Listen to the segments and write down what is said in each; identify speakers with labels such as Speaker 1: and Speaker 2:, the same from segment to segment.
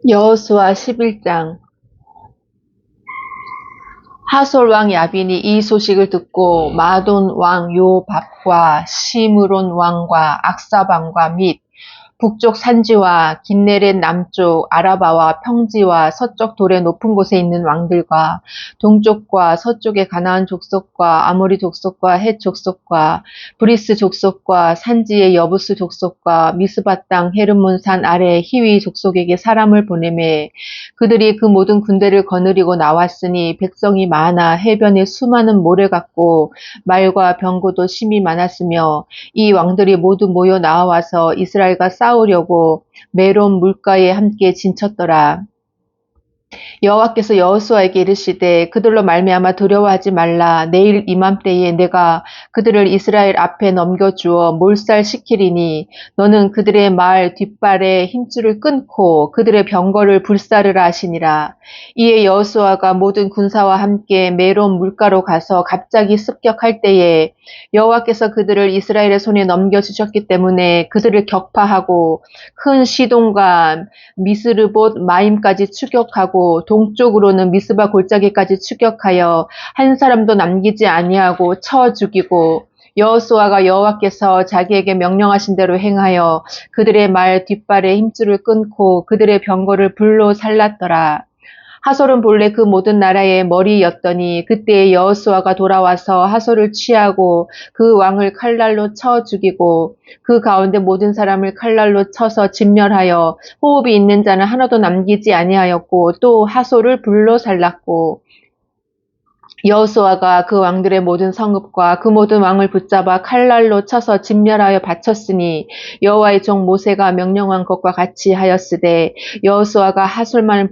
Speaker 1: 여호수아 11장. 하솔 왕 야빈이 이 소식을 듣고 마돈 왕 요밥과 시므론 왕과 악사방과 및 북쪽 산지와 긴네렛 남쪽 아라바와 평지와 서쪽 돌의 높은 곳에 있는 왕들과 동쪽과 서쪽의 가나안 족속과 아모리 족속과 헷 족속과 브리스 족속과 산지의 여부스 족속과 미스바 땅 헤르몬 산 아래 히위 족속에게 사람을 보내매 그들이 그 모든 군대를 거느리고 나왔으니 백성이 많아 해변에 수많은 모래 같고 말과 병거도 심히 많았으며 이 왕들이 모두 모여 나와서 이스라엘과 싸우려고 메론 물가에 함께 진쳤더라. 여호와께서 여호수아에게 이르시되 그들로 말미암아 두려워하지 말라. 내일 이맘때에 내가 그들을 이스라엘 앞에 넘겨주어 몰살시키리니 너는 그들의 말 뒷발에 힘줄을 끊고 그들의 병거를 불사르라 하시니라. 이에 여호수아가 모든 군사와 함께 메론 물가로 가서 갑자기 습격할 때에 여호와께서 그들을 이스라엘의 손에 넘겨주셨기 때문에 그들을 격파하고 큰 시돈과 미스르봇 마임까지 추격하고 동쪽으로는 미스바 골짜기까지 추격하여 한 사람도 남기지 아니하고 쳐 죽이고 여호수아가 여호와께서 자기에게 명령하신 대로 행하여 그들의 말 뒷발에 힘줄을 끊고 그들의 병거를 불로 살랐더라. 하솔은 본래 그 모든 나라의 머리였더니 그때 여호수아가 돌아와서 하솔을 취하고 그 왕을 칼날로 쳐 죽이고 그 가운데 모든 사람을 칼날로 쳐서 진멸하여 호흡이 있는 자는 하나도 남기지 아니하였고 또 하솔을 불로 살랐고 여호수아가 그 왕들의 모든 성읍과 그 모든 왕을 붙잡아 칼날로 쳐서 진멸하여 바쳤으니 여호와의 종 모세가 명령한 것과 같이 하였으되 여호수아가 하솔만을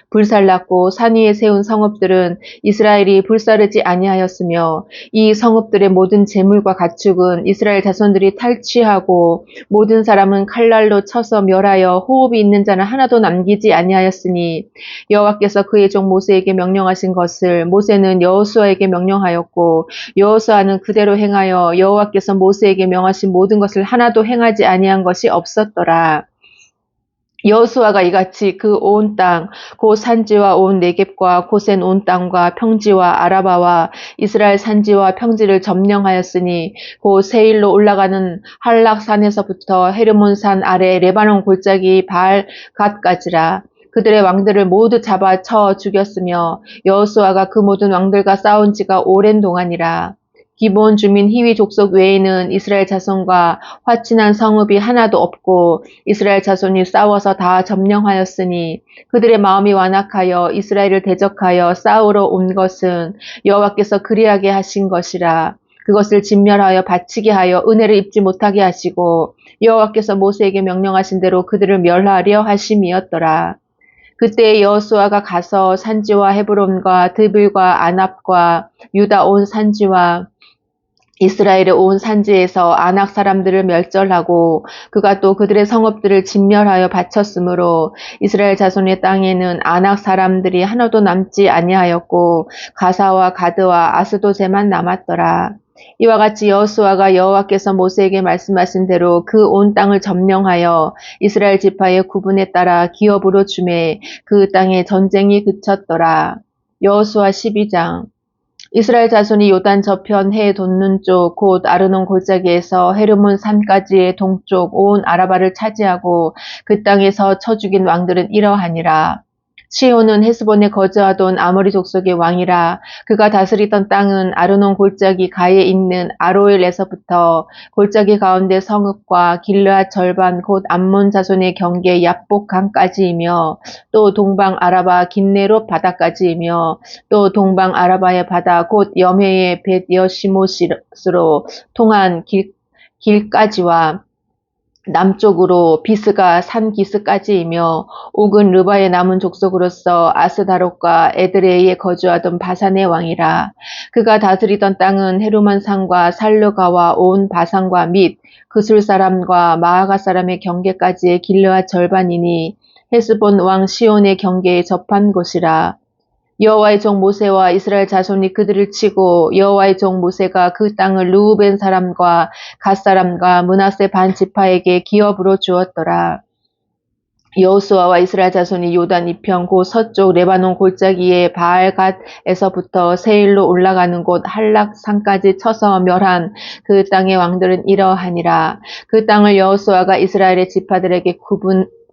Speaker 1: 불살랐고 산 위에 세운 성읍들은 이스라엘이 불사르지 아니하였으며 이 성읍들의 모든 재물과 가축은 이스라엘 자손들이 탈취하고 모든 사람은 칼날로 쳐서 멸하여 호흡이 있는 자는 하나도 남기지 아니하였으니 여호와께서 그의 종 모세에게 명령하신 것을 모세는 여호수아에게 명령하였고 여호수아는 그대로 행하여 여호와께서 모세에게 명하신 모든 것을 하나도 행하지 아니한 것이 없었더라. 여호수아가 이같이 그 온 땅, 곧 산지와 온 네겝과 고센 온 땅과 평지와 아라바와 이스라엘 산지와 평지를 점령하였으니 곧 세일로 올라가는 할락산에서부터 헤르몬 산 아래 레바논 골짜기 바알 갓까지라. 그들의 왕들을 모두 잡아 쳐 죽였으며 여호수아가 그 모든 왕들과 싸운 지가 오랜 동안이라. 기본 주민 히위 족속 외에는 이스라엘 자손과 화친한 성읍이 하나도 없고 이스라엘 자손이 싸워서 다 점령하였으니 그들의 마음이 완악하여 이스라엘을 대적하여 싸우러 온 것은 여호와께서 그리하게 하신 것이라. 그것을 진멸하여 바치게 하여 은혜를 입지 못하게 하시고 여호와께서 모세에게 명령하신 대로 그들을 멸하려 하심이었더라. 그때 여호수아가 가서 산지와 헤브론과 드빌과 아납과 유다 온 산지와 이스라엘의 온 산지에서 아낙 사람들을 멸절하고 그가 또 그들의 성읍들을 진멸하여 바쳤으므로 이스라엘 자손의 땅에는 아낙 사람들이 하나도 남지 아니하였고 가사와 가드와 아스도제만 남았더라. 이와 같이 여호수아가 여호와께서 모세에게 말씀하신 대로 그 온 땅을 점령하여 이스라엘 지파의 구분에 따라 기업으로 주매 그 땅에 전쟁이 그쳤더라. 여호수아 12장. 이스라엘 자손이 요단 저편 해 돋는 쪽 곧 아르논 골짜기에서 헤르몬 산까지의 동쪽 온 아라바를 차지하고 그 땅에서 쳐 죽인 왕들은 이러하니라. 시온은 헤스본에 거주하던 아모리 족속의 왕이라. 그가 다스리던 땅은 아르논 골짜기 가에 있는 아로엘에서부터 골짜기 가운데 성읍과 길르앗 절반 곧 암몬 자손의 경계 얍복 강까지이며 또 동방 아라바 긴네롯 바다까지이며 또 동방 아라바의 바다 곧 염해의 벳 여시못으로 통한 길까지와 남쪽으로 비스가 산 기스까지이며 옥은 르바의 남은 족속으로서 아스다롯과 에드레이에 거주하던 바산의 왕이라. 그가 다스리던 땅은 헤르몬 산과 살르가와 온 바산과 및 그술 사람과 마아가 사람의 경계까지의 길르앗 절반이니 헤스본 왕 시온의 경계에 접한 곳이라. 여호와의 종 모세와 이스라엘 자손이 그들을 치고 여호와의 종 모세가 그 땅을 르우벤 사람과 갓 사람과 므낫세 반 지파에게 기업으로 주었더라. 여호수아와 이스라엘 자손이 요단 이편 곧 서쪽 레바논 골짜기의 바알갓에서부터 세일로 올라가는 곳 할락 산까지 쳐서 멸한 그 땅의 왕들은 이러하니라. 그 땅을 여호수아가 이스라엘의 지파들에게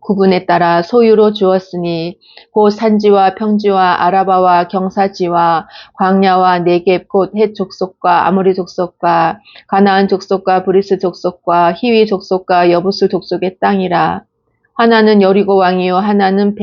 Speaker 1: 구분에 따라 소유로 주었으니 곧 산지와 평지와 아라바와 경사지와 광야와 네겝 곧 헷 족속과 아모리 족속과 가나안 족속과 브리스 족속과 히위 족속과 여부스 족속의 땅이라. 하나는 여리고 왕이요 하나는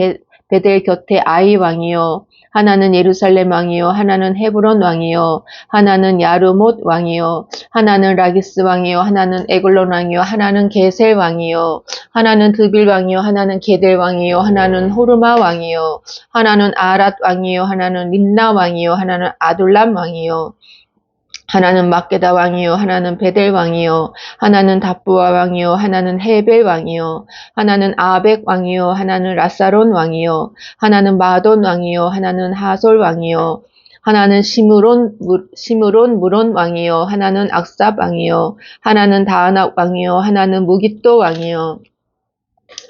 Speaker 1: 베델 곁에 아이 왕이요 하나는 예루살렘 왕이요 하나는 헤브론 왕이요 하나는 야르못 왕이요 하나는 라기스 왕이요 하나는 에글론 왕이요 하나는 게셀 왕이요 하나는 드빌 왕이요 하나는 게델 왕이요 하나는 호르마 왕이요 하나는 아랏 왕이요 하나는 림나 왕이요 하나는 아둘람 왕이요 하나는 막게다 왕이요 하나는 베델 왕이요 하나는 답부아 왕이요 하나는 헤벨 왕이요 하나는 아벡 왕이요 하나는 라사론 왕이요 하나는 마돈 왕이요 하나는 하솔 왕이요 하나는 시므론 무론 왕이요 하나는 악삽 왕이요 하나는 다하나 왕이요 하나는 무깃도 왕이요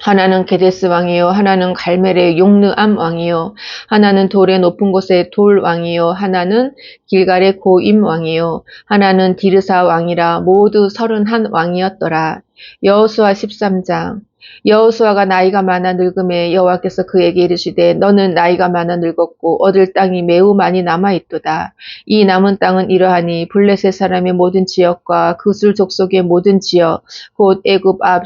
Speaker 1: 하나는 게데스 왕이요 하나는 갈멜의 용르암 왕이요 하나는 돌의 높은 곳의 돌 왕이요 하나는 길갈의 고임 왕이요 하나는 디르사 왕이라 모두 31 왕이었더라. 여호수아 13장. 여호수아가 나이가 많아 늙음에 여호와께서 그에게 이르시되 너는 나이가 많아 늙었고 얻을 땅이 매우 많이 남아있도다. 이 남은 땅은 이러하니 블레셋 사람의 모든 지역과 그술 족속의 모든 지역 곧 애굽 앞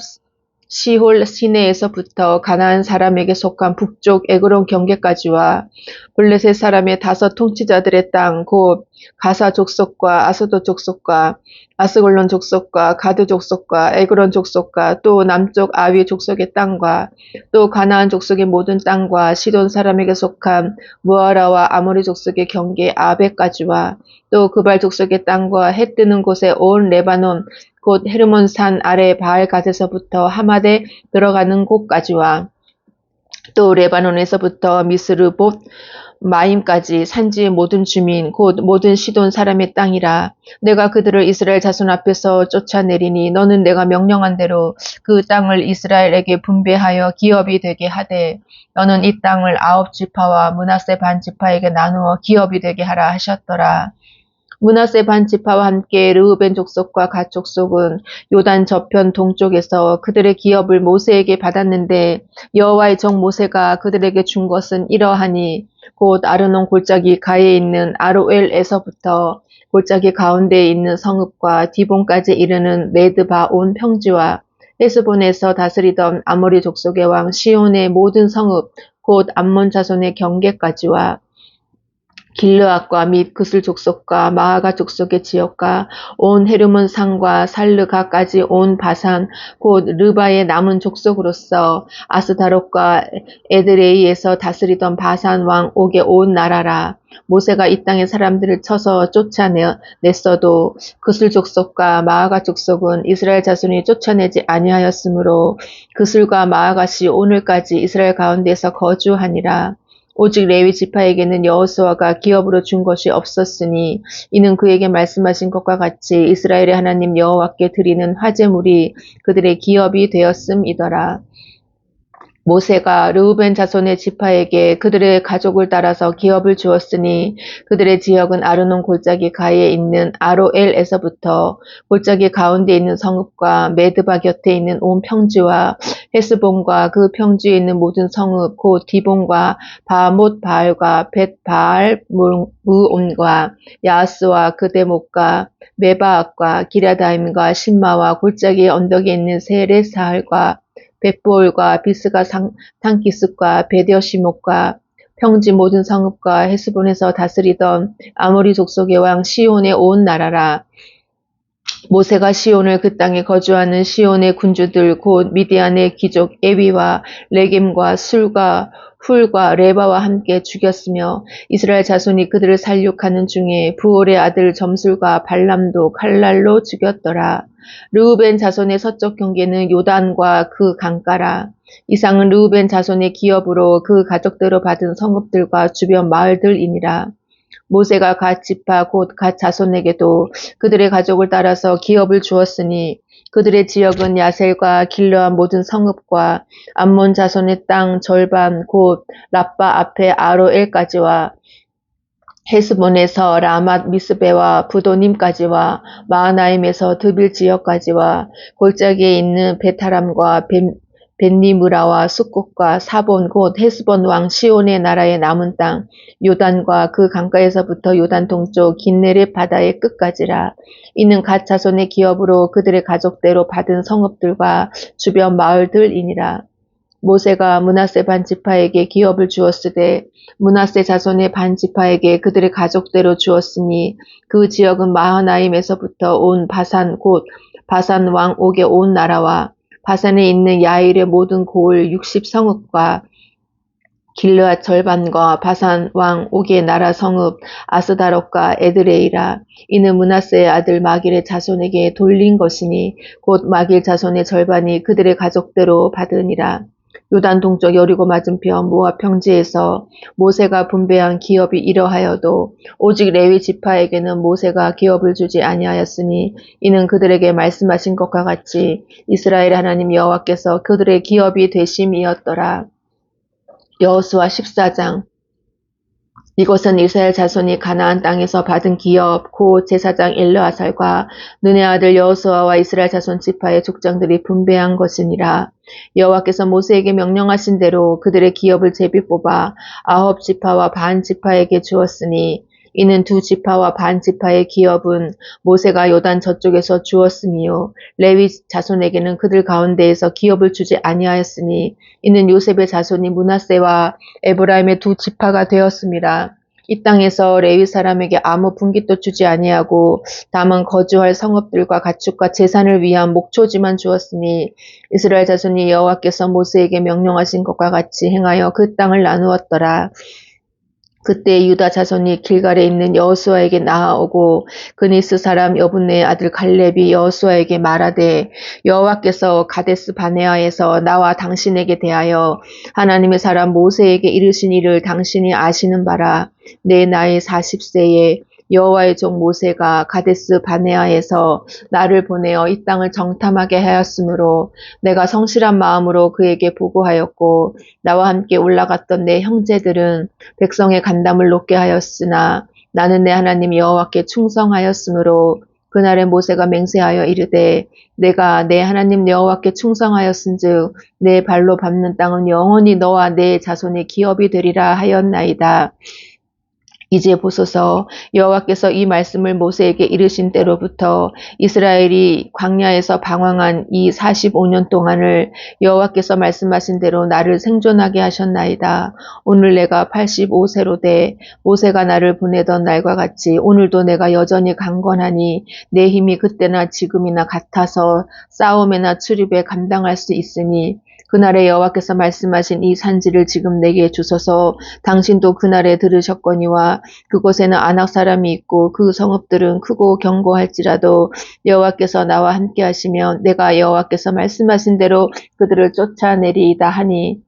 Speaker 1: 시홀 시내에서부터 가나안 사람에게 속한 북쪽 에그론 경계까지와 블레셋 사람의 5 통치자들의 땅 곧 가사 족속과 아스돗 족속과 아스글론 족속과 가드 족속과 에그론 족속과 또 남쪽 아위 족속의 땅과 또 가나안 족속의 모든 땅과 시돈 사람에게 속한 무아라와 아모리 족속의 경계 아베까지와 또 그발 족속의 땅과 해 뜨는 곳에 온 레바논 곧 헤르몬 산 아래 바알갓에서부터 하맛에 들어가는 곳까지와 또 레바논에서부터 미스르봇 마임까지 산지의 모든 주민 곧 모든 시돈 사람의 땅이라. 내가 그들을 이스라엘 자손 앞에서 쫓아내리니 너는 내가 명령한 대로 그 땅을 이스라엘에게 분배하여 기업이 되게 하되 너는 이 땅을 9 지파와 므낫세 반 지파에게 나누어 기업이 되게 하라 하셨더라. 므낫세 반 지파와 함께 르우벤 족속과 갓 족속은 요단 저편 동쪽에서 그들의 기업을 모세에게 받았는데 여호와의 종 모세가 그들에게 준 것은 이러하니 곧 아르논 골짜기 가에 있는 아로엘에서부터 골짜기 가운데에 있는 성읍과 디본까지 이르는 메드바 온 평지와 헤스본에서 다스리던 아모리 족속의 왕 시온의 모든 성읍 곧 암몬 자손의 경계까지와 길르앗과 및 그슬 족속과 마아가 족속의 지역과 온 헤르몬 산과 살르가까지 온 바산 곧 르바의 남은 족속으로서 아스다롯과 에드레이에서 다스리던 바산 왕 옥의 온 나라라. 모세가 이 땅의 사람들을 쳐서 쫓아냈어도 그슬 족속과 마아가 족속은 이스라엘 자손이 쫓아내지 아니하였으므로 그슬과 마아가시 오늘까지 이스라엘 가운데서 거주하니라. 오직 레위 지파에게는 여호수아가 기업으로 준 것이 없었으니 이는 그에게 말씀하신 것과 같이 이스라엘의 하나님 여호와께 드리는 화제물이 그들의 기업이 되었음이더라. 모세가 르우벤 자손의 지파에게 그들의 가족을 따라서 기업을 주었으니 그들의 지역은 아르논 골짜기 가에 있는 아로엘에서부터 골짜기 가운데 있는 성읍과 메드바 곁에 있는 온 평지와 헤스본과 그 평지에 있는 모든 성읍 곧 디본과 바못 바알과 벳 바알 무온과 야스와 그 대목과 메바앗과 기랴다임과 신마와 골짜기의 언덕에 있는 세레사할과 벳보올과 비스가 산기슭과 베데시목과 평지 모든 성읍과 헤스본에서 다스리던 아모리 족속의 왕 시온의 온 나라라. 모세가 시온을 그 땅에 거주하는 시온의 군주들 곧 미디안의 귀족 에위와 레겜과 술과 훌과 레바와 함께 죽였으며 이스라엘 자손이 그들을 살육하는 중에 부올의 아들 점술과 발람도 칼날로 죽였더라. 르우벤 자손의 서쪽 경계는 요단과 그 강가라. 이상은 르우벤 자손의 기업으로 그 가족대로 받은 성읍들과 주변 마을들이니라. 모세가 갓 지파 곧 갓 자손에게도 그들의 가족을 따라서 기업을 주었으니 그들의 지역은 야셀과 길르한 모든 성읍과 암몬 자손의 땅 절반 곧 라빠 앞에 아로엘까지와 헤스본에서 라맛 미스베와 부도님까지와 마하나임에서 드빌 지역까지와 골짜기에 있는 베타람과 벤니므라와 숫곳과 사본 곧 헤스본 왕 시온의 나라의 남은 땅 요단과 그 강가에서부터 요단 동쪽 긴네렛 바다의 끝까지라. 이는 갓 자손의 기업으로 그들의 가족대로 받은 성읍들과 주변 마을들이니라. 모세가 므낫세 반 지파에게 기업을 주었으되 므낫세 자손의 반 지파에게 그들의 가족대로 주었으니 그 지역은 마하나임에서부터 온 바산 곧 바산 왕 옥의 온 나라와 바산에 있는 야일의 모든 고을 60성읍과 길르앗 절반과 바산 왕 옥의 나라 성읍 아스다롯과 에드레이라. 이는 므낫세의 아들 마길의 자손에게 돌린 것이니 곧 마길 자손의 절반이 그들의 가족대로 받으니라. 요단 동쪽 여리고 맞은편 모압 평지에서 모세가 분배한 기업이 이러하여도 오직 레위 지파에게는 모세가 기업을 주지 아니하였으니 이는 그들에게 말씀하신 것과 같이 이스라엘 하나님 여호와께서 그들의 기업이 되심이었더라. 여호수아 14장. 이것은 이스라엘 자손이 가나안 땅에서 받은 기업 곧 제사장 엘르아살과 눈의 아들 여호수아와 이스라엘 자손 지파의 족장들이 분배한 것이니라. 여호와께서 모세에게 명령하신 대로 그들의 기업을 제비 뽑아 9 지파와 반 지파에게 주었으니 이는 2 지파와 반 지파의 기업은 모세가 요단 저쪽에서 주었으며 레위 자손에게는 그들 가운데에서 기업을 주지 아니하였으니 이는 요셉의 자손이 므낫세와 에브라임의 2 지파가 되었음이라. 이 땅에서 레위 사람에게 아무 분깃도 주지 아니하고 다만 거주할 성읍들과 가축과 제산을 위한 목초지만 주었으니 이스라엘 자손이 여호와께서 모세에게 명령하신 것과 같이 행하여 그 땅을 나누었더라. 그때 유다 자손이 길갈에 있는 여호수아에게 나아오고 그니스 사람 여분네의 아들 갈렙이 여호수아에게 말하되 여호와께서 가데스 바네아에서 나와 당신에게 대하여 하나님의 사람 모세에게 이르신 일을 당신이 아시는 바라. 내 나이 40세에 여호와의 종 모세가 가데스 바네아에서 나를 보내어 이 땅을 정탐하게 하였으므로 내가 성실한 마음으로 그에게 보고하였고 나와 함께 올라갔던 내 형제들은 백성의 간담을 높게 하였으나 나는 내 하나님 여호와께 충성하였으므로 그날에 모세가 맹세하여 이르되 내가 내 하나님 여호와께 충성하였은즉 내 발로 밟는 땅은 영원히 너와 내 자손의 기업이 되리라 하였나이다. 이제 보소서 여호와께서 이 말씀을 모세에게 이르신 때로부터 이스라엘이 광야에서 방황한 이 45년 동안을 여호와께서 말씀하신 대로 나를 생존하게 하셨나이다. 오늘 내가 85세로 돼 모세가 나를 보내던 날과 같이 오늘도 내가 여전히 강건하니 내 힘이 그때나 지금이나 같아서 싸움이나 출입에 감당할 수 있으니 그날에 여호와께서 말씀하신 이 산지를 지금 내게 주소서. 당신도 그날에 들으셨거니와 그곳에는 아낙 사람이 있고 그 성읍들은 크고 견고할지라도 여호와께서 나와 함께 하시면 내가 여호와께서 말씀하신 대로 그들을 쫓아내리이다 하니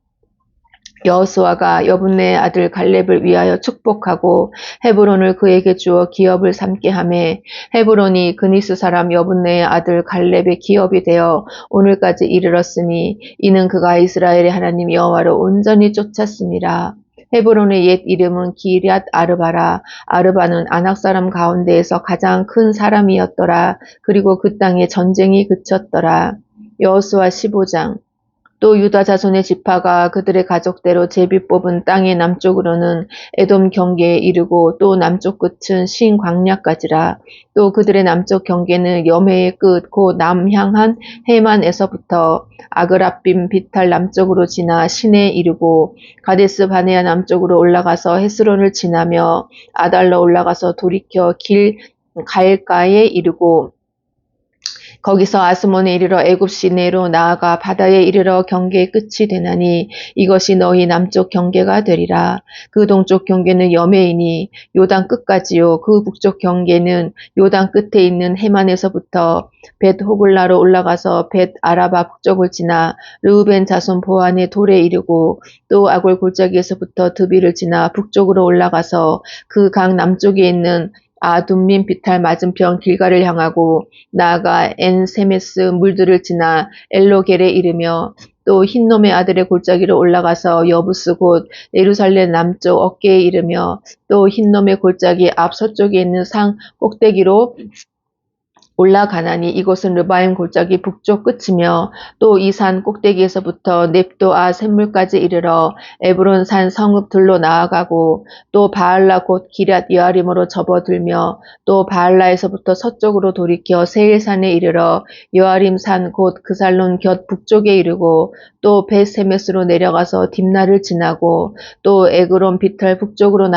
Speaker 1: 여호수아가 여분네의 아들 갈렙을 위하여 축복하고 헤브론을 그에게 주어 기업을 삼게 하매 헤브론이 그니스 사람 여분네의 아들 갈렙의 기업이 되어 오늘까지 이르렀으니 이는 그가 이스라엘의 하나님 여호와를 온전히 쫓았음이라. 헤브론의 옛 이름은 기럇 아르바라. 아르바는 아낙 사람 가운데에서 가장 큰 사람이었더라. 그리고 그 땅에 전쟁이 그쳤더라. 여호수아 15장. 또 유다 자손의 지파가 그들의 가족대로 제비 뽑은 땅의 남쪽으로는 에돔 경계에 이르고 또 남쪽 끝은 신 광야까지라. 또 그들의 남쪽 경계는 여매의 끝 곧 남향한 해만에서부터 아그라빔 비탈 남쪽으로 지나 신에 이르고 가데스 바네아 남쪽으로 올라가서 헤스론을 지나며 아달러 올라가서 돌이켜 길 갈가에 이르고 거기서 아스몬에 이르러 애굽 시내로 나아가 바다에 이르러 경계의 끝이 되나니 이것이 너희 남쪽 경계가 되리라. 그 동쪽 경계는 여메이니 요단 끝까지요. 그 북쪽 경계는 요단 끝에 있는 해만에서부터 벳 호글라로 올라가서 벳 아라바 북쪽을 지나 르우벤 자손 보안의 돌에 이르고 또 아골 골짜기에서부터 드비를 지나 북쪽으로 올라가서 그 강 남쪽에 있는 아둠민 비탈 맞은편 길가를 향하고 나아가 엔세메스 물들을 지나 엘로겔에 이르며 또 흰놈의 아들의 골짜기로 올라가서 여부스 곧 예루살렘 남쪽 어깨에 이르며 또 흰놈의 골짜기 앞 서쪽에 있는 상 꼭대기로 올라가나니 이곳은 르바임 골짜기 북쪽 끝이며 또 이 산 꼭대기에서부터 넵도아 샘물까지 이르러 에브론 산 성읍들로 나아가고 또 바알라 곧 기럇 여아림으로 접어들며 또 바알라에서부터 서쪽으로 돌이켜 세일산에 이르러 여아림 산 곧 그살론 곁 북쪽에 이르고 또 벳세메스로 내려가서 딥나를 지나고 또 에그론 비탈 북쪽으로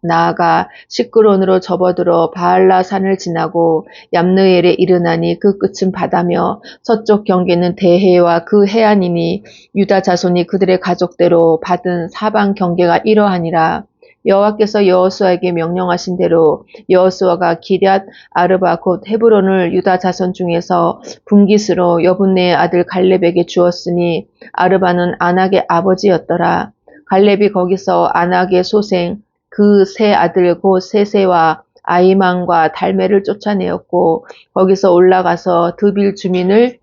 Speaker 1: 나아가 시끄론으로 접어들어 바알라 산을 지나고 얌느엘에 이르나니 그 끝은 바다며 서쪽 경계는 대해와 그 해안이니 유다 자손이 그들의 가족대로 받은 사방 경계가 이러하니라. 여호와께서 여호수아에게 명령하신 대로 여호수아가 기럇 아르바 곧 헤브론을 유다 자손 중에서 분깃으로 여분네의 아들 갈렙에게 주었으니 아르바는 아낙의 아버지였더라. 갈렙이 거기서 아낙의 소생 그 세 아들 곧 세세와 아이만과 달메를 쫓아내었고 거기서 올라가서 드빌 주민을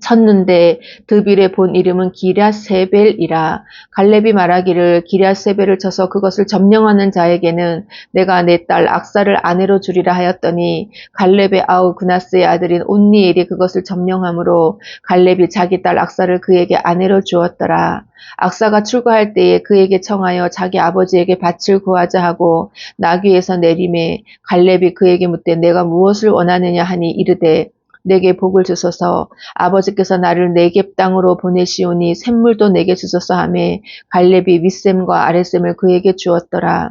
Speaker 1: 쳤는데 드빌의 본 이름은 기럇세벨이라. 갈렙이 말하기를 기럇세벨을 쳐서 그것을 점령하는 자에게는 내가 내 딸 악사를 아내로 주리라 하였더니 갈렙의 아우 그나스의 아들인 온니엘이 그것을 점령함으로 갈렙이 자기 딸 악사를 그에게 아내로 주었더라. 악사가 출가할 때에 그에게 청하여 자기 아버지에게 밭을 구하자 하고 나귀에서 내림에 갈렙이 그에게 묻되 내가 무엇을 원하느냐 하니 이르되 내게 복을 주소서 아버지께서 나를 네겝 땅으로 보내시오니 샘물도 내게 주소서 하매 갈렙이 윗샘과 아랫샘을 그에게 주었더라.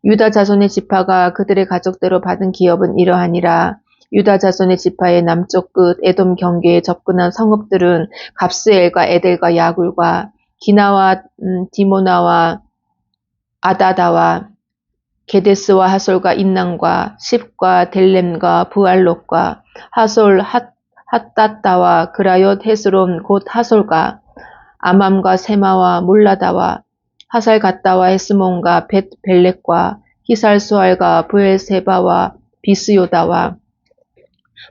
Speaker 1: 유다 자손의 지파가 그들의 가족대로 받은 기업은 이러하니라. 유다 자손의 지파의 남쪽 끝 에돔 경계에 접근한 성읍들은 갑스엘과 에델과 야굴과 기나와 디모나와 아다다와 게데스와 하솔과 인난과 십과 델렘과 부알롯과 하솔 핫다다와 그라옳 헤스론 곧 하솔과 아맘과 세마와 몰라다와 하살갓다와 헤스몬과 벳 벨렉과 히살수알과 부엘세바와 비스요다와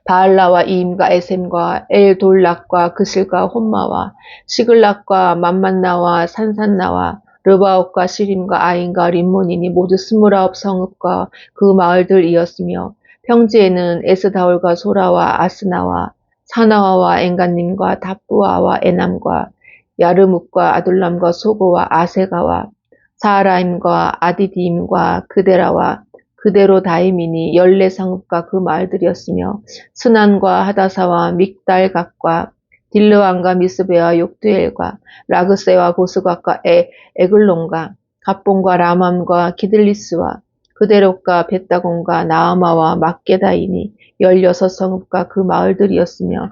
Speaker 1: 바알라와 이임과 에셈과 엘돌락과 그실과 혼마와 시글락과 맘만나와 산산나와 르바옥과 시림과 아인과 림몬이니 모두 29 성읍과 그 마을들이었으며 평지에는 에스다올과 소라와 아스나와 사나와와 엔간님과 답부아와 에남과 야르묵과 아둘람과 소고와 아세가와 사하라임과 아디디임과 그데라와 그데로다임이니 14성읍과 그 마을들이었으며 스난과 하다사와 믹달갓과 딜르왕과 미스베와 욕두엘과 라그세와 보스갓과 에글론과 갑본과 라맘과 기들리스와 그데롯과 벳다곤과 나아마와 막게다이니 16성읍과 그 마을들이었으며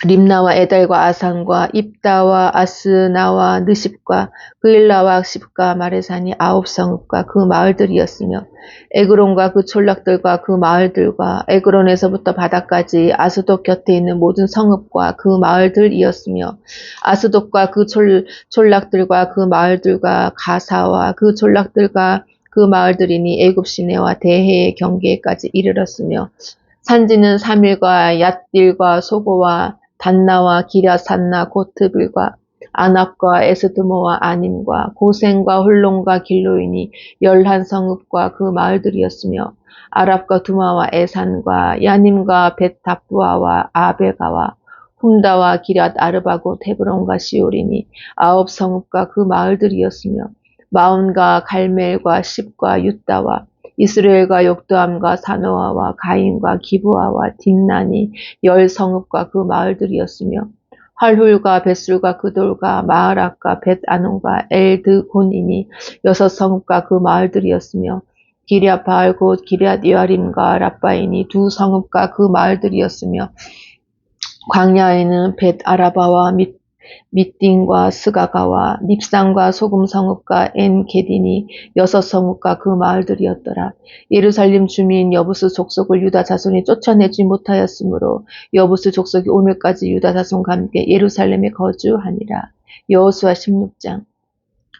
Speaker 1: 림나와 에달과 아산과 입다와 아스나와 느십과 그일라와 악십과 마레산이 9성읍과 그 마을들이었으며 에그론과 그 촌락들과 그 마을들과 에그론에서부터 바다까지 아스돗 곁에 있는 모든 성읍과 그 마을들이었으며 아스돗과 그 촌락들과 그 마을들과 가사와 그 촌락들과 그 마을들이니 애굽 시내와 대해의 경계까지 이르렀으며 산지는 사밀과 얏딜과 소고와 단나와 기랴산나 고트빌과 아납과 에스드모와 아님과 고센과 홀론과 길로이니 11성읍과 그 마을들이었으며 아랍과 두마와 에산과 야님과 벳다부아와 아베가와 훔다와 기랏 아르바고 데브론과 시올이니 9성읍과 그 마을들이었으며 마온과 갈멜과 십과 윳다와 이스라엘과 욕두암과 사노아와 가인과 기브아와 딥나니 10성읍과 그 마을들이었으며 활훌과 벳술과 그돌과 마하락과 벳아논과 엘드곤이니 6성읍과 그 마을들이었으며 기럇 바알 곧 기럇 여아림과 랍바인이 두 성읍과 그 마을들이었으며 광야에는 벳 아라바와 밑딘과 스가가와 밉산과 소금 성읍과 엔 게딘이 여섯 성읍과 그 마을들이었더라. 예루살렘 주민 여부스 족속을 유다 자손이 쫓아내지 못하였으므로 여부스 족속이 오늘까지 유다 자손과 함께 예루살렘에 거주하니라. 여호수아 16장.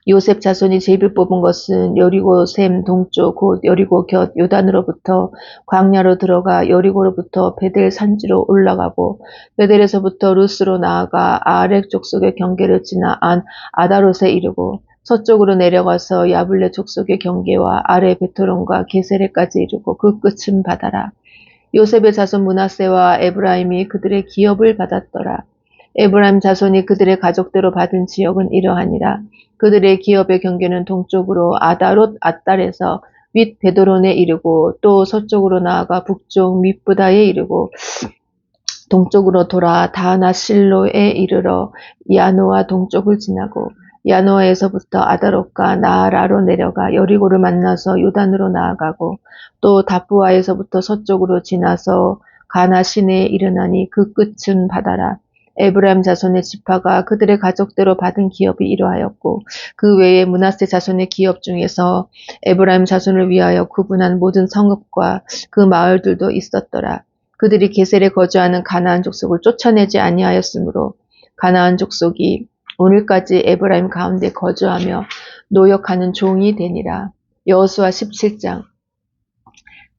Speaker 1: 요셉 자손이 제비를 뽑은 것은 여리고 샘 동쪽 곧 여리고 곁 요단으로부터 광야로 들어가 여리고로부터 베델 산지로 올라가고 베델에서부터 루스로 나아가 아렉 족속의 경계를 지나 안 아다롯에 이르고 서쪽으로 내려가서 야블레 족속의 경계와 아래 베토론과 게세레까지 이르고 그 끝은 바다라. 요셉의 자손 므낫세와 에브라임이 그들의 기업을 받았더라. 에브라임 자손이 그들의 가족대로 받은 지역은 이러하니라. 그들의 기업의 경계는 동쪽으로 아다롯 앗달에서 윗 베도론에 이르고 또 서쪽으로 나아가 북쪽 밑부다에 이르고 동쪽으로 돌아 다나실로에 이르러 야노아 동쪽을 지나고 야노아에서부터 아다롯과 나아라로 내려가 여리고를 만나서 요단으로 나아가고 또 다부아에서부터 서쪽으로 지나서 가나 시내에 이르나니 그 끝은 바다라. 에브라임 자손의 지파가 그들의 가족대로 받은 기업이 이러하였고 그 외에 므낫세 자손의 기업 중에서 에브라임 자손을 위하여 구분한 모든 성읍과 그 마을들도 있었더라. 그들이 게셀에 거주하는 가나안 족속을 쫓아내지 아니하였으므로 가나안 족속이 오늘까지 에브라임 가운데 거주하며 노역하는 종이 되니라. 여호수아 17장.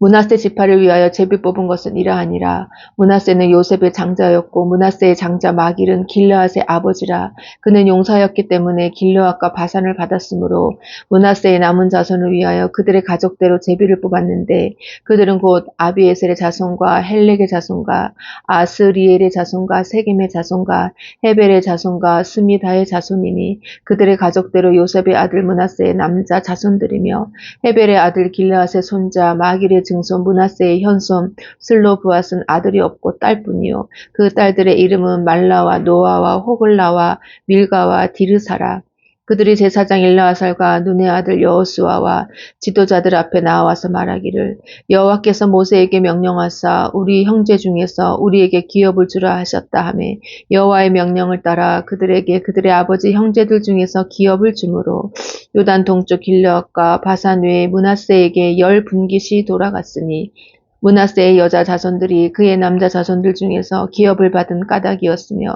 Speaker 1: 므낫세 지파를 위하여 제비 뽑은 것은 이러하니라. 므낫세는 요셉의 장자였고 므낫세의 장자 마길은 길르앗의 아버지라. 그는 용사였기 때문에 길르앗과 바산을 받았으므로 므낫세의 남은 자손을 위하여 그들의 가족대로 제비를 뽑았는데 그들은 곧 아비에셀의 자손과 헬렉의 자손과 아스리엘의 자손과 세겜의 자손과 헤벨의 자손과 스미다의 자손이니 그들의 가족대로 요셉의 아들 므낫세의 남자 자손들이며 헤벨의 아들 길르앗의 손자 마길의 증손 므낫세의 현손 슬로브앗은 아들이 없고 딸뿐이요 그 딸들의 이름은 말라와 노아와 호글라와 밀가와 디르사라. 그들이 제사장 일라아살과 눈의 아들 여호수아와 지도자들 앞에 나와서 말하기를 여호와께서 모세에게 명령하사 우리 형제 중에서 우리에게 기업을 주라 하셨다 하매 여호와의 명령을 따라 그들에게 그들의 아버지 형제들 중에서 기업을 주므로 요단 동쪽 길르앗과 바산 외에 므낫세에게 10분깃이 돌아갔으니 므낫세의 여자 자손들이 그의 남자 자손들 중에서 기업을 받은 까닭이었으며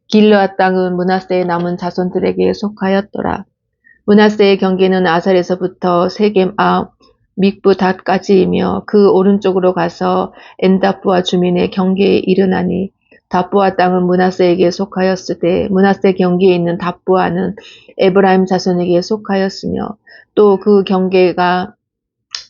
Speaker 1: 길르앗 땅은 므낫세의 남은 자손들에게 속하였더라. 므낫세의 경계는 아살에서부터 세겜 믹브닷까지이며 그 오른쪽으로 가서 엔다프와 주민의 경계에 이르나니 답부아 땅은 므낫세에게 속하였으되 므낫세 경계에 있는 답부아는 에브라임 자손에게 속하였으며 또 그 경계가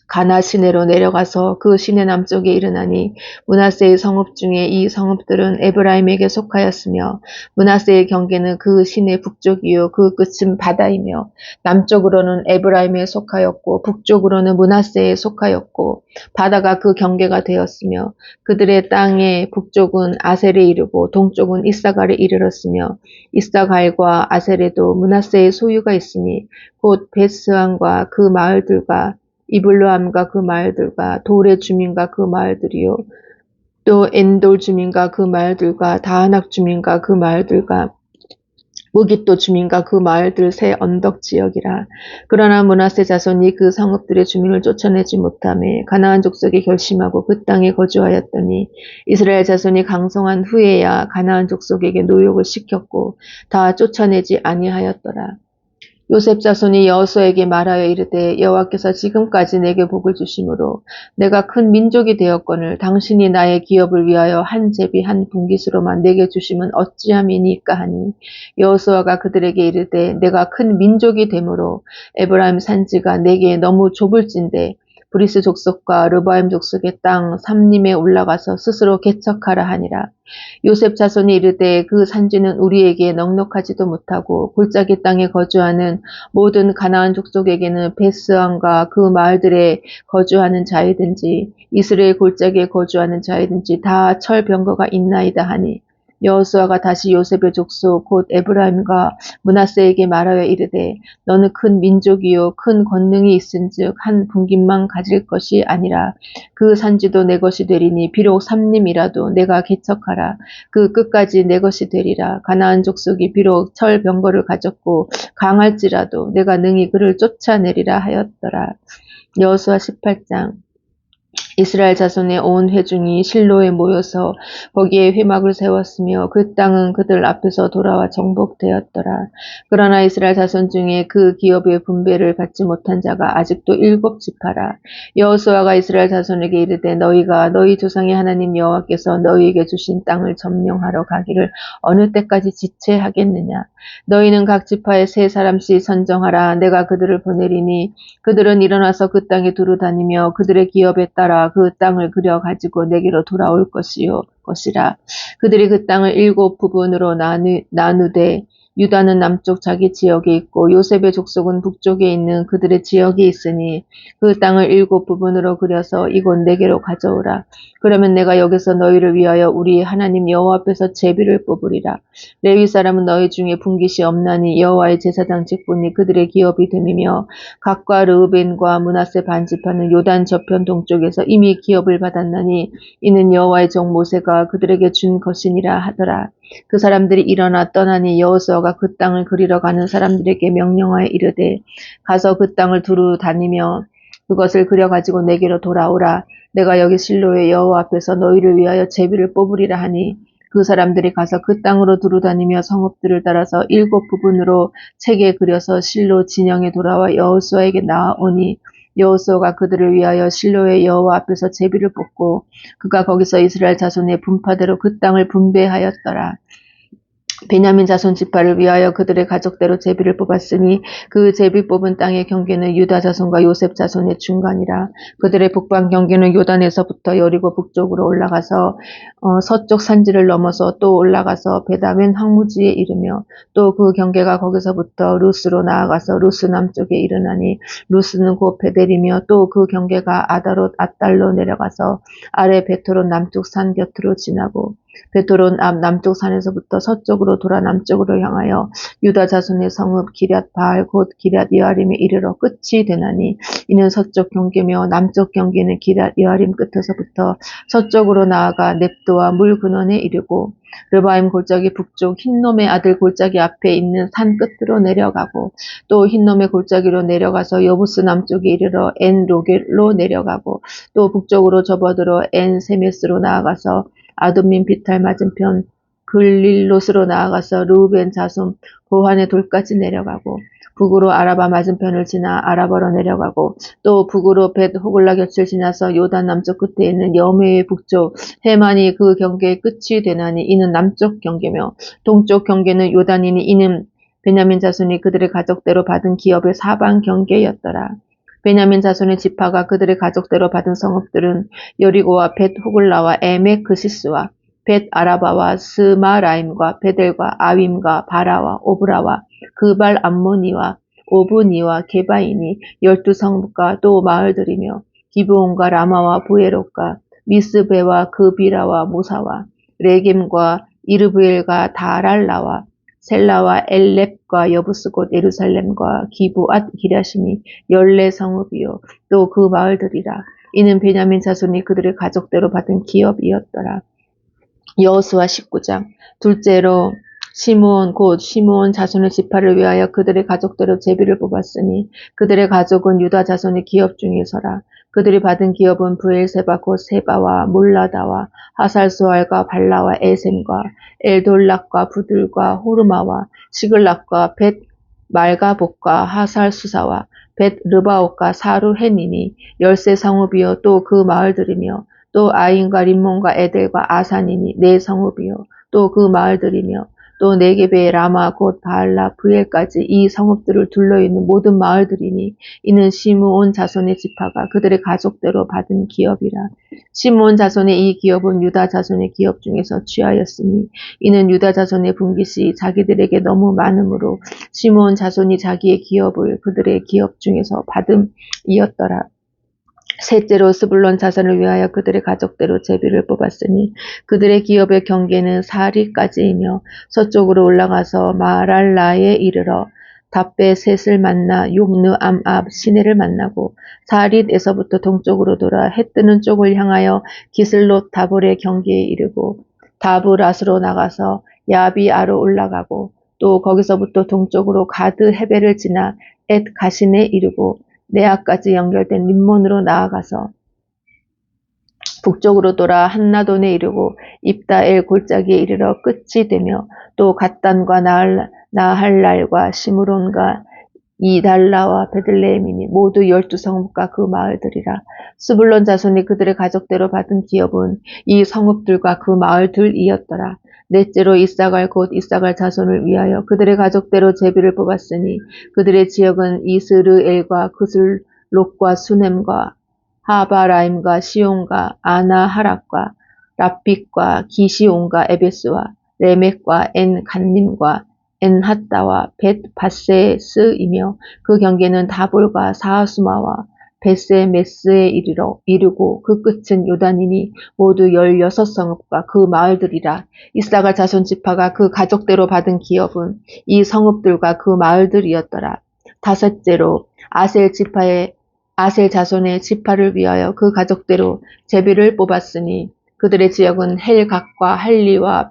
Speaker 1: 가나 시내로 내려가서 그 시내 남쪽에 이르나니 므낫세의 성읍 중에 이 성읍들은 에브라임에게 속하였으며 므낫세의 경계는 그 시내 북쪽이요 그 끝은 바다이며 남쪽으로는 에브라임에 속하였고 북쪽으로는 므낫세에 속하였고 바다가 그 경계가 되었으며 그들의 땅의 북쪽은 아셀에 이르고 동쪽은 이사갈에 이르렀으며 이사갈과 아셀에도 므낫세의 소유가 있으니 곧 베스안과 그 마을들과 이블로암과 그 마을들과 돌의 주민과 그 마을들이요 또 엔돌 주민과 그 마을들과 다하낙 주민과 그 마을들과 무깃도 주민과 그 마을들 새 언덕 지역이라. 그러나 므낫세 자손이 그 성읍들의 주민을 쫓아내지 못하며 가나안 족속이 결심하고 그 땅에 거주하였더니 이스라엘 자손이 강성한 후에야 가나안 족속에게 노역을 시켰고 다 쫓아내지 아니하였더라. 요셉 자손이 여호수아에게 말하여 이르되 여호와께서 지금까지 내게 복을 주심으로 내가 큰 민족이 되었거늘 당신이 나의 기업을 위하여 한 제비 한 분깃으로만 내게 주심은 어찌함이니까 하니 여호수아가 그들에게 이르되 내가 큰 민족이 되므로 에브라임 산지가 내게 너무 좁을진데 브리스 족속과 르바임 족속의 땅 삼림에 올라가서 스스로 개척하라 하니라. 요셉 자손이 이르되 그 산지는 우리에게 넉넉하지도 못하고 골짜기 땅에 거주하는 모든 가나안 족속에게는 베스안과 그 마을들에 거주하는 자이든지 이스라엘 골짜기에 거주하는 자이든지 다 철병거가 있나이다 하니 여호수아가 다시 요셉의 족속 곧 에브라임과 므낫세에게 말하여 이르되 너는 큰 민족이요 큰 권능이 있은즉 한 분깃만 가질 것이 아니라 그 산지도 내 것이 되리니 비록 삼림이라도 내가 개척하라 그 끝까지 내 것이 되리라. 가나안 족속이 비록 철병거를 가졌고 강할지라도 내가 능히 그를 쫓아내리라 하였더라. 여호수아 18장. 이스라엘 자손의 온 회중이 실로에 모여서 거기에 회막을 세웠으며 그 땅은 그들 앞에서 돌아와 정복되었더라. 그러나 이스라엘 자손 중에 그 기업의 분배를 받지 못한 자가 아직도 7지파라. 여호수아가 이스라엘 자손에게 이르되 너희가 너희 조상의 하나님 여호와께서 너희에게 주신 땅을 점령하러 가기를 어느 때까지 지체하겠느냐. 너희는 각 지파에 3사람씩 선정하라. 내가 그들을 보내리니 그들은 일어나서 그 땅에 두루 다니며 그들의 기업에 따라 그 땅을 그려 가지고 내게로 돌아올 것이라. 그들이 그 땅을 7부분으로 나누되 유다는 남쪽 자기 지역에 있고 요셉의 족속은 북쪽에 있는 그들의 지역이 있으니 그 땅을 7부분으로 그려서 이곳 내게로 가져오라. 그러면 내가 여기서 너희를 위하여 우리 하나님 여호와 앞에서 제비를 뽑으리라. 레위 사람은 너희 중에 분깃이 없나니 여호와의 제사장 직분이 그들의 기업이 됨이며 각과 르우벤과 므낫세 반지파는 요단 저편 동쪽에서 이미 기업을 받았나니 이는 여호와의 종 모세가 그들에게 준 것이니라 하더라. 그 사람들이 일어나 떠나니 여호수아가 그 땅을 그리러 가는 사람들에게 명령하여 이르되 가서 그 땅을 두루 다니며 그것을 그려 가지고 내게로 돌아오라. 내가 여기 실로의 여호와 앞에서 너희를 위하여 제비를 뽑으리라 하니 그 사람들이 가서 그 땅으로 두루 다니며 성읍들을 따라서 7부분으로 책에 그려서 실로 진영에 돌아와 여호수아에게 나아오니 여호수아가 그들을 위하여 실로의 여호와 앞에서 제비를 뽑고 그가 거기서 이스라엘 자손의 분파대로 그 땅을 분배하였더라. 베냐민 자손 지파를 위하여 그들의 가족대로 제비를 뽑았으니 그 제비 뽑은 땅의 경계는 유다 자손과 요셉 자손의 중간이라. 그들의 북방 경계는 요단에서부터 여리고 북쪽으로 올라가서 서쪽 산지를 넘어서 또 올라가서 베다멘 황무지에 이르며 또 그 경계가 거기서부터 루스로 나아가서 루스 남쪽에 이르나니 루스는 곧 베델이며 또 그 경계가 아다롯 앗달로 내려가서 아래 베토론 남쪽 산 곁으로 지나고 베토론 앞 남쪽 산에서부터 서쪽으로 돌아 남쪽으로 향하여 유다 자손의 성읍 기럇 바알 곧 기럇 여아림에 이르러 끝이 되나니 이는 서쪽 경계며 남쪽 경계는 기럇 여아림 끝에서부터 서쪽으로 나아가 넵도와 물 근원에 이르고 르바임 골짜기 북쪽 흰놈의 아들 골짜기 앞에 있는 산 끝으로 내려가고 또 흰놈의 골짜기로 내려가서 여부스 남쪽에 이르러 엔 로겔로 내려가고 또 북쪽으로 접어들어 엔 세메스로 나아가서 아돔민 비탈 맞은편 글릴롯으로 나아가서 르우벤 자손 보한의 돌까지 내려가고 북으로 아라바 맞은편을 지나 아라바로 내려가고 또 북으로 벳 호글라 곁을 지나서 요단 남쪽 끝에 있는 여메의 북쪽 해만이 그 경계의 끝이 되나니 이는 남쪽 경계며 동쪽 경계는 요단이니 이는 베냐민 자손이 그들의 가족대로 받은 기업의 사방 경계였더라. 베냐민 자손의 지파가 그들의 가족대로 받은 성읍들은 여리고와 벳 호글라와 에멕 그시스와 벳 아라바와 스마라임과 베델과 아윈과 바라와 오브라와 그발 암모니와 오브니와 게바이니 12성읍과 또 마을들이며 기브온과 라마와 부에롯과 미스베와 그비라와 모사와 레겜과 이르브엘과 다랄라와 셀라와 엘렙과 여부스 곧 예루살렘과 기브앗 기랴심이 14성읍이요 또 그 마을들이라. 이는 베냐민 자손이 그들의 가족대로 받은 기업이었더라. 여호수아 19장. 둘째로 시므온 곧 시므온 자손의 지파를 위하여 그들의 가족대로 제비를 뽑았으니 그들의 가족은 유다 자손의 기업 중에서라. 그들이 받은 기업은 브엘세바 곧 세바와 몰라다와 하살수알과 발라와 에셈과 엘돌락과 부들과 호르마와 시글락과 벳 말가복과 하살수사와 벳 르바옥과 사루헨이니 13성읍이요 또 그 마을들이며 또 아인과 림몬과 에델과 아산이니 4성읍이요 또 그 마을들이며 또 네게베의 라마 곧 바알라 브엘까지 이 성읍들을 둘러있는 모든 마을들이니 이는 시므온 자손의 지파가 그들의 가족대로 받은 기업이라. 시므온 자손의 이 기업은 유다 자손의 기업 중에서 취하였으니 이는 유다 자손의 분깃이 자기들에게 너무 많으므로 시므온 자손이 자기의 기업을 그들의 기업 중에서 받음이었더라. 셋째로 스불론 자손을 위하여 그들의 가족대로 제비를 뽑았으니 그들의 기업의 경계는 사리까지이며 서쪽으로 올라가서 마랄라에 이르러 답베셋을 만나 욕느암압 시내를 만나고 사릿에서부터 동쪽으로 돌아 해 뜨는 쪽을 향하여 기슬롯 다볼의 경계에 이르고 다브라스로 나가서 야비아로 올라가고 또 거기서부터 동쪽으로 가드 헤벨을 지나 엣 가신에 이르고 네아까지 연결된 림몬으로 나아가서 북쪽으로 돌아 한나돈에 이르고 입다엘 골짜기에 이르러 끝이 되며 또 갓단과 나할랄과 시므론과 이달라와 베들레헴이니 모두 12성읍과 그 마을들이라. 스불론 자손이 그들의 가족대로 받은 기업은 이 성읍들과 그 마을들이었더라. 넷째로 이사갈 곧 이사갈 자손을 위하여 그들의 가족대로 제비를 뽑았으니 그들의 지역은 이스르엘과 그슬롯과 수넴과 하바라임과 시온과 아나하락과 라픽과 기시온과 에베스와 레멕과 엔간님과 엔핫다와 벳 바세스이며 그 경계는 다볼과 사하수마와 베세메스에 이르고 그 끝은 요단이니 모두 16성읍과 그 마을들이라. 이사갈 자손 지파가 그 가족대로 받은 기업은 이 성읍들과 그 마을들이었더라. 다섯째로 아셀 자손의 지파를 위하여 그 가족대로 제비를 뽑았으니 그들의 지역은 헬각과 할리와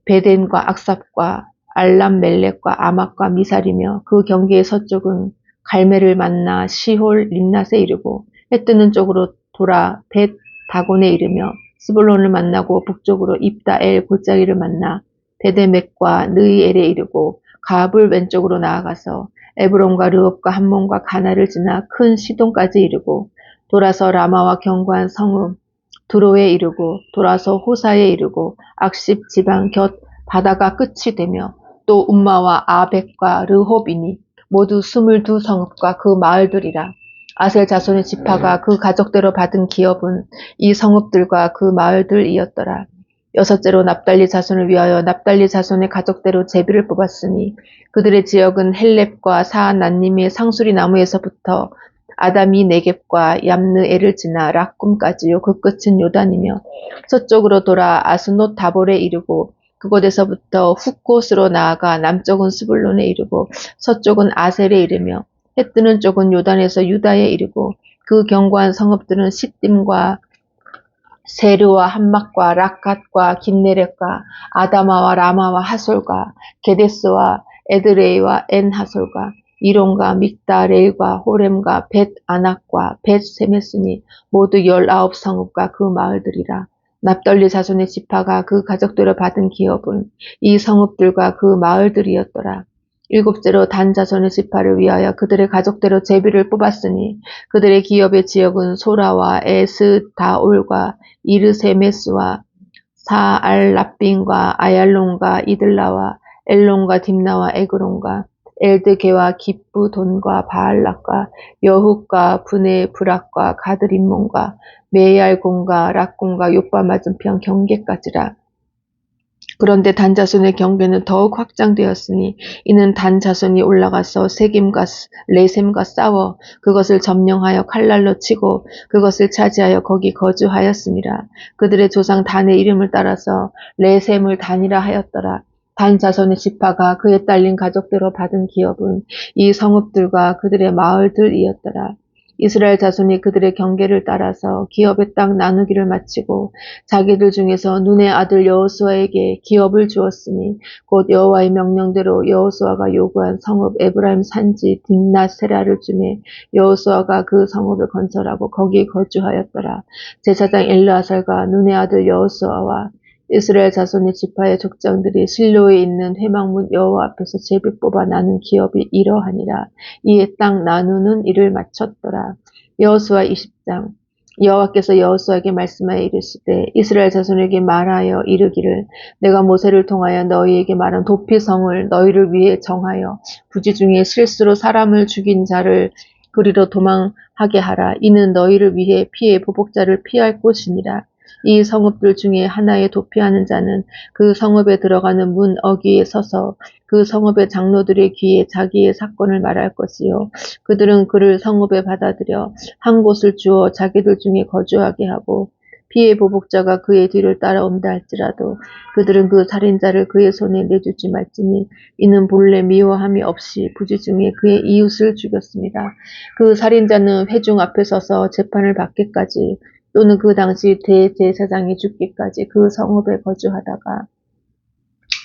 Speaker 1: 베덴과 악삽과 알람멜렉과 아막과 미살이며 그 경계의 서쪽은 갈멜을 만나 시홀 림낫에 이르고 해 뜨는 쪽으로 돌아 벳 다곤에 이르며 스불론을 만나고 북쪽으로 입다엘 골짜기를 만나 베데맥과 느이엘에 이르고 가불 왼쪽으로 나아가서 에브론과 르업과 함몬과 가나를 지나 큰 시돈까지 이르고 돌아서 라마와 경관 성읍 두로에 이르고 돌아서 호사에 이르고 악십 지방 곁 바다가 끝이 되며 또 움마와 아벡과 르홉이니 모두 22성읍과 그 마을들이라. 아셀 자손의 지파가 그 가족대로 받은 기업은 이 성읍들과 그 마을들이었더라. 여섯째로 납달리 자손을 위하여 납달리 자손의 가족대로 제비를 뽑았으니 그들의 지역은 헬렙과 사난님의 상수리 나무에서부터 아담이 네겝과 얌느에를 지나 락꿈까지요. 그 끝은 요단이며 서쪽으로 돌아 아스노 다볼에 이르고 그곳에서부터 훗곳으로 나아가 남쪽은 스불론에 이르고 서쪽은 아셀에 이르며 해 뜨는 쪽은 요단에서 유다에 이르고 그 견고한 성읍들은 시딤과 세르와 함막과 락갓과 긴네렛과 아다마와 라마와 하솔과 게데스와 에드레이와 엔하솔과 이론과 믹다레일과 호렘과 벳 아낙과 벳 세메스니 모두 19성읍과 그 마을들이라. 납달리 자손의 지파가 그 가족대로 받은 기업은 이 성읍들과 그 마을들이었더라. 일곱째로 단 자손의 지파를 위하여 그들의 가족대로 제비를 뽑았으니 그들의 기업의 지역은 소라와 에스다올과 이르세메스와 사알라빈과 아얄론과 이들라와 엘론과 딥나와 에그론과 엘드게와 기쁘돈과 바알락과 여훗과 브네브락과 가드림몬과 메얄공과 락공과 요빠 맞은편 경계까지라. 그런데 단 자손의 경계는 더욱 확장되었으니 이는 단 자손이 올라가서 세김과 레셈과 싸워 그것을 점령하여 칼날로 치고 그것을 차지하여 거기 거주하였음이라. 그들의 조상 단의 이름을 따라서 레셈을 단이라 하였더라. 단 자손의 지파가 그에 딸린 가족대로 받은 기업은 이 성읍들과 그들의 마을들이었더라. 이스라엘 자손이 그들의 경계를 따라서 기업의 땅 나누기를 마치고 자기들 중에서 눈의 아들 여호수아에게 기업을 주었으니 곧 여호와의 명령대로 여호수아가 요구한 성읍 에브라임 산지 딥낫세라를 주매 여호수아가 그 성읍을 건설하고 거기 거주하였더라. 제사장 엘르아살과 눈의 아들 여호수아와 이스라엘 자손의 지파의 족장들이 실로에 있는 회막문 여호와 앞에서 제비 뽑아 나눈 기업이 이러하니라. 이에 땅 나누는 일을 마쳤더라. 여호수아 20장. 여호와께서 여호수아에게 말씀하여 이르시되 이스라엘 자손에게 말하여 이르기를 내가 모세를 통하여 너희에게 말한 도피성을 너희를 위해 정하여 부지 중에 실수로 사람을 죽인 자를 그리로 도망하게 하라. 이는 너희를 위해 피해 보복자를 피할 곳이니라. 이 성읍들 중에 하나에 도피하는 자는 그 성읍에 들어가는 문 어귀에 서서 그 성읍의 장로들의 귀에 자기의 사건을 말할 것이요. 그들은 그를 성읍에 받아들여 한 곳을 주어 자기들 중에 거주하게 하고 피해 보복자가 그의 뒤를 따라온다 할지라도 그들은 그 살인자를 그의 손에 내주지 말지니 이는 본래 미워함이 없이 부지중에 그의 이웃을 죽였습니다. 그 살인자는 회중 앞에 서서 재판을 받기까지 또는 그 당시 대제사장이 죽기까지 그 성읍에 거주하다가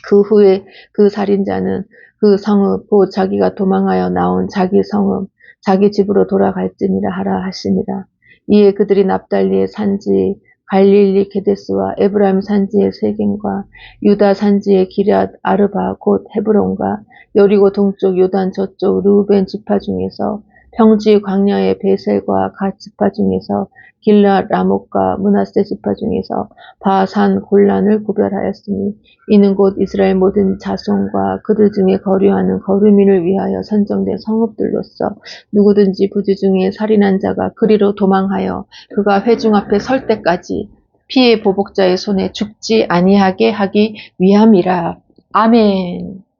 Speaker 1: 그 후에 그 살인자는 그 성읍 곧 자기가 도망하여 나온 자기 성읍 자기 집으로 돌아갈지니라 하라 하시니라. 이에 그들이 납달리의 산지 갈릴리 게데스와 에브라임 산지의 세겜과 유다 산지의 기럇 아르바 곧 헤브론과 여리고 동쪽 요단 저쪽 르우벤 지파 중에서 평지 광야의 베셀과 갓 지파 중에서 길랏 라못과 므낫세 지파 중에서 바산 골란을 구별하였으니 이는 곧 이스라엘 모든 자손과 그들 중에 거류하는 거류민을 위하여 선정된 성읍들로서 누구든지 부지 중에 살인한 자가 그리로 도망하여 그가 회중 앞에 설 때까지 피해 보복자의 손에 죽지 아니하게 하기 위함이라. 아멘.